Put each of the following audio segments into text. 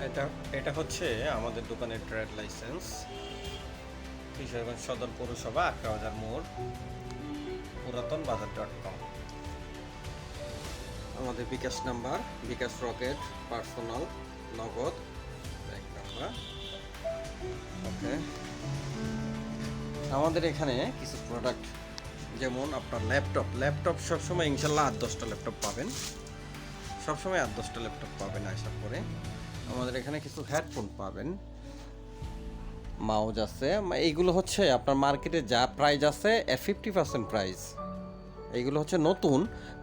এটা এটা হচ্ছে আমাদের দোকানের ট্রেড লাইসেন্স। কিশোরগঞ্জ সদর পৌরসভা, আখড়াবাজার মোড়, পুরাতন বাজার .com। আমাদের বিকাশ নাম্বার, বিকাশ রকেট, পার্সোনাল, নগদ, ব্যাংক নাম্বার। ওকে, আমাদের এখানে কিছু প্রোডাক্ট, যেমন আপনার ল্যাপটপ সবসময় ইনশাল্লাহ 8-10টা ল্যাপটপ পাবেন, সবসময় 8-10টা ল্যাপটপ পাবেন। আশা করে আমাদের এখানে কিছু হেডফোন পাবেন, মাউজ আছে। এইগুলো হচ্ছে আপনার মার্কেটে যা প্রাইস আছে এর 50% প্রাইস। এইগুলো হচ্ছে নতুন,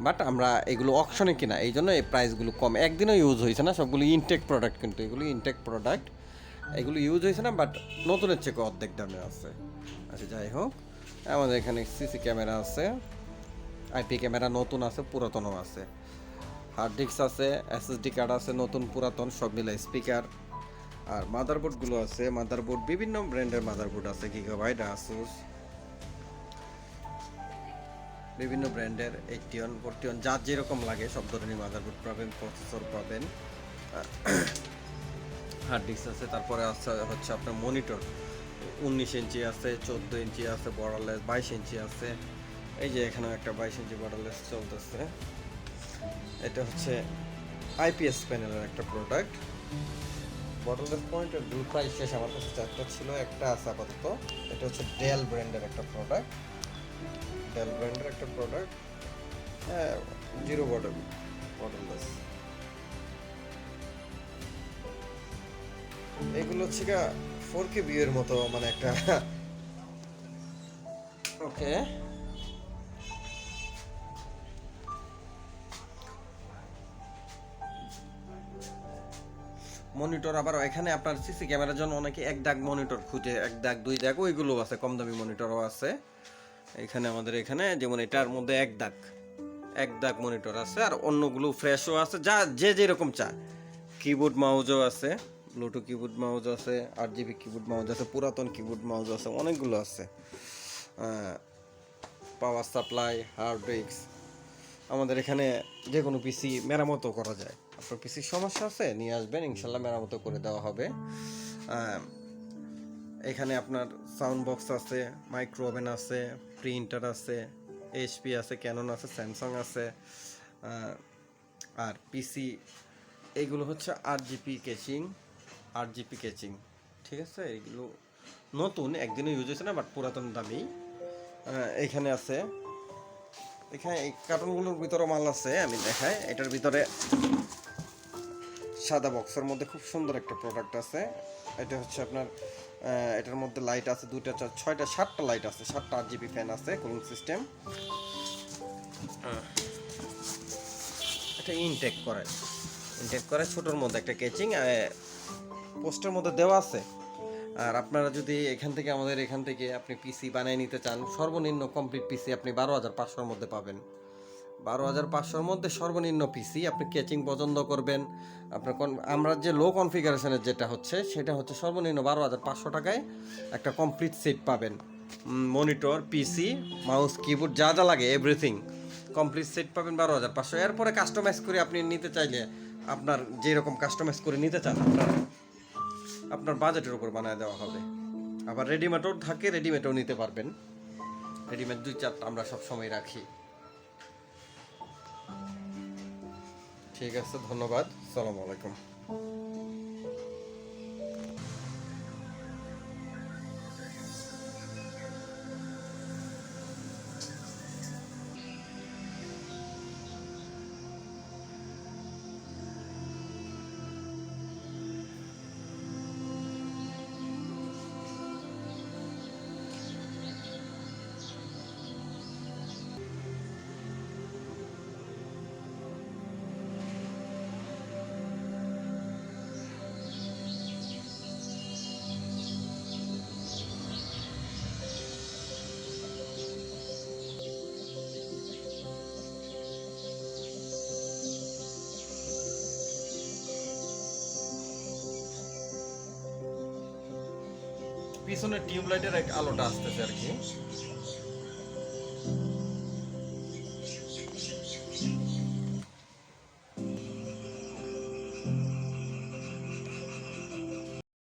বাট আমরা এগুলো অকশনে কিনা, এই জন্য এই প্রাইসগুলো কম। একদিনও ইউজ হয়েছে না, সবগুলো ইনটেক প্রোডাক্ট, কিন্তু এগুলো ইনটেক প্রোডাক্ট, এগুলো ইউজ হয়েছে না, বাট নতুনের চেয়ে অর্ধেক দামে আছে। আচ্ছা, যাই হোক, আমাদের এখানে সিসি ক্যামেরা আছে, আইপি ক্যামেরা নতুন আছে, পুরাতনও আছে, হার্ড ডিস্ক আছে, এসএসডি কার্ড আছে, নতুন পুরাতন সব মিলে, স্পিকার আর মাদারবোর্ডগুলো আছে। মাদারবোর্ড বিভিন্ন ব্র্যান্ডের মাদারবোর্ড আছে, গিগাবাইট, আসুস, বিভিন্ন ব্র্যান্ডের, 81, 41, যার যেরকম লাগে সব ধরনের মাদারবোর্ড পাবেন, প্রসেসর পাবেন, হার্ড ডিস্ক আছে। তারপরে হচ্ছে আপনার মনিটর 19 ইঞ্চি আছে, 14 ইঞ্চি আছে, বর্ডারলেস 22 ইঞ্চি আছে। এই যে এখানেও একটা 22 ইঞ্চি বর্ডারলেস চলতেছে। এটা হচ্ছে আইপিএস প্যানেলের একটা প্রোডাক্ট। বটললেস পয়েন্টের দুই প্রাইস শেষ, আমার কাছে 4টা ছিল, একটা আছে আপাতত। এটা হচ্ছে ডেল ব্র্যান্ডের একটা প্রোডাক্ট, হ্যাঁ, জিরো বটললেস। এগুলো হচ্ছে গা 4K ভিউ এর মতো, মানে একটা ওকে। মনিটর আবার এখানে আপনার সিসি ক্যামেরার জন্য অনেকে 1 দাগ মনিটর খুঁজে, 1 দাগ 2 দাগ, ওইগুলো আছে, কম দামি মনিটরও আছে এখানে। আমাদের এখানে যেমন এটার মধ্যে 1 দাগ মনিটর আছে, আর অন্যগুলো ফ্রেশও আছে, যা যে যেরকম চায়। কিবোর্ড মাউজও আছে, ব্লুটুথ কিবোর্ড মাউজ আছে, 8GB কিবোর্ড মাউজ আছে, পুরাতন কিবোর্ড মাউজ আছে, অনেকগুলো আছে। Power supply, hard disk. আমাদের এখানে যে কোনো পিসি মেরামতও করা যায়। আপনার পিসির সমস্যা আছে, নিয়ে আসবেন, ইনশাল্লাহ মেরামত করে দেওয়া হবে। এখানে আপনার সাউন্ড বক্স আছে, মাইক্রো ওভেন আছে, প্রিন্টার আছে, এইচপি আছে, ক্যানন আছে, স্যামসাং আছে। আর পিসি এইগুলো হচ্ছে 8GB কেচিং, ঠিক আছে। এইগুলো নতুন, একদিনও ইউজ হয়েছে না, বাট পুরাতন দামি। এইখানে আছে, এখানে এই কার্টুনগুলোর ভিতরে মাল আছে, আমি দেখাই। এটার ভিতরে সাদা বক্সের মধ্যে খুব সুন্দর একটা প্রোডাক্ট আছে। এটা হচ্ছে আপনার, এটার মধ্যে লাইট আছে 2টা, 4, 6টা, 7টা লাইট আছে, 7টা 8GB ফ্যান আছে, কুলিং সিস্টেম। এটা ইনটেক করে ছোটোর মধ্যে একটা কেচিং পোস্টের মধ্যে দেওয়া আছে। আর আপনারা যদি আমাদের এখান থেকে আপনি পিসি বানিয়ে নিতে চান, সর্বনিম্ন কমপ্লিট পিসি আপনি 12,500-র মধ্যে পাবেন। 12,500-র মধ্যে সর্বনিম্ন পিসি। আপনি কেচিং পছন্দ করবেন, আপনার আমরা যে লো কনফিগারেশনের যেটা হচ্ছে, সেটা হচ্ছে সর্বনিম্ন 12,500 টাকায় একটা কমপ্লিট সেট পাবেন। মনিটর, পিসি, মাউস, কিবোর্ড, যা যা লাগে এভরিথিং কমপ্লিট সেট পাবেন 12,500। এরপরে কাস্টমাইজ করে আপনি নিতে চাইলে, আপনার যেরকম কাস্টমাইজ করে নিতে চান, আপনার বাজেটের উপর বানিয়ে দেওয়া হবে। আবার রেডিমেডও থাকে, রেডিমেডও নিতে পারবেন। রেডিমেড 2-4টা আমরা সবসময় রাখি। ঠিক আছে, ধন্যবাদ, আসসালামু আলাইকুম। পিছনে টিউবলাইটের এক আলোটা আসতেছে আর কি।